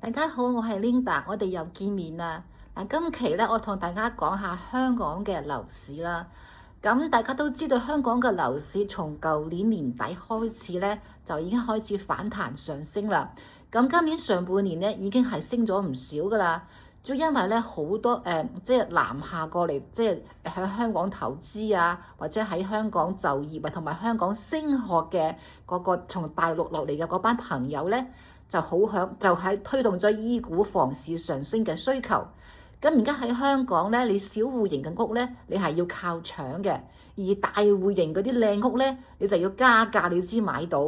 大家好，我係 Linda，我哋又見面啦。今期咧，我同大家講下香港嘅樓市啦。咁大家都知道，香港嘅樓市從舊年年底開始咧，就已經開始反彈上升啦。咁今年上半年咧，已經係升咗唔少噶啦。主要因為咧，好多即係南下過嚟，即係喺香港投資啊，或者喺香港就業啊，同埋香港升學嘅嗰個從大陸落嚟嘅嗰班朋友咧，就喺推動咗依股房市上升嘅需求。咁而家喺香港咧，你小戶型嘅屋咧，你係要靠搶嘅；而大戶型嗰啲靚屋咧，你就要加價，你先買到。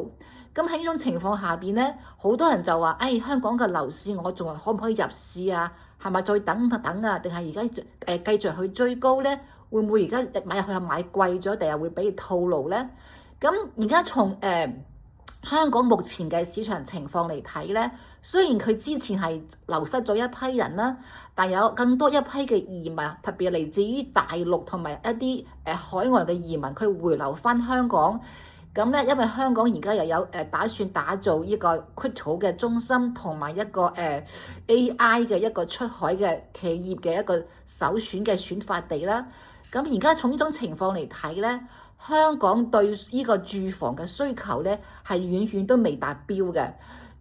咁喺呢種情況下邊咧，好多人就話：香港嘅樓市我仲可唔可以入市啊？係咪再等等啊？定係而家繼續去追高咧？會唔會而家買入去係買貴咗，定係會俾你套路咧？咁而家從香港目前嘅市場情況嚟睇咧，雖然佢之前係流失咗一批人啦，但有更多一批嘅移民，特別嚟自於大陸同埋一啲海外嘅移民，佢回流翻香港。咁咧，因為香港而家又有打算打造呢個 crypto 嘅中心，同埋一個AI 嘅一個出海嘅企業嘅一個首選嘅選發地啦。咁而家從呢種情況嚟睇咧，香港對呢個住房嘅需求咧係遠遠都未達標嘅。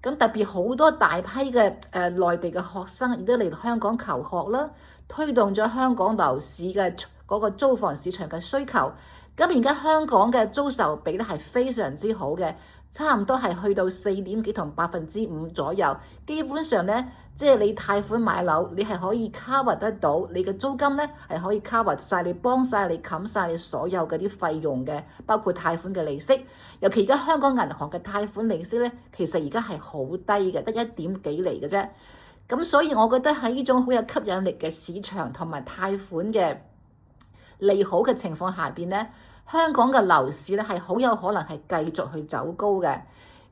咁特別好多大批嘅內地嘅學生亦都嚟香港求學啦，推動咗香港樓市嘅嗰個租房市場嘅需求。咁而家香港嘅租售比咧係非常之好嘅，差唔多係去到4.幾同5%左右。基本上咧，即係你貸款買樓，你係可以 cover 得到，你嘅租金咧係可以 cover 晒你，幫晒你冚晒你所有嗰啲費用嘅，包括貸款嘅利息。尤其而家香港銀行嘅貸款利息咧，其實而家係好低嘅，得1點幾厘嘅啫。咁所以我覺得喺呢種好有吸引力嘅市場同埋貸款嘅利好嘅情況下邊咧，香港嘅樓市咧係好有可能係繼續去走高嘅。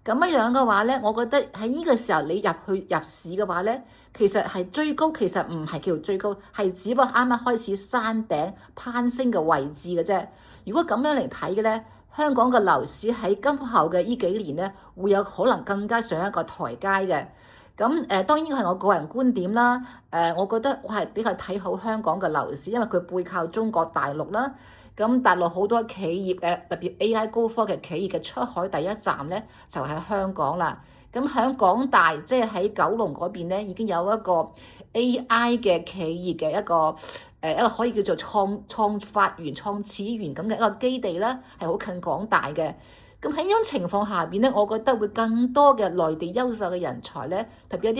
咁樣嘅話咧，我覺得喺呢個時候你入市嘅話咧，其實係追高，其實唔係叫做追高，係只不過啱啱開始山頂攀升嘅位置嘅啫。如果咁樣嚟睇嘅咧，香港嘅樓市喺今後嘅呢幾年咧，會有可能更加上一個台階嘅。咁當然係我個人觀點啦。我覺得我係比較睇好香港嘅樓市，因為佢背靠中國大陸啦。咁大陸好多企業特別 AI 高科嘅企業嘅出海第一站咧，就喺香港啦。咁喺港大，即係喺九龍嗰邊咧，已經有一個 AI 嘅企業嘅一個可以叫做創發園、創始園咁嘅一個基地啦，係好近港大嘅。咁喺呢種情況下邊咧，我覺得會更多嘅內地優秀嘅人才咧，特別一啲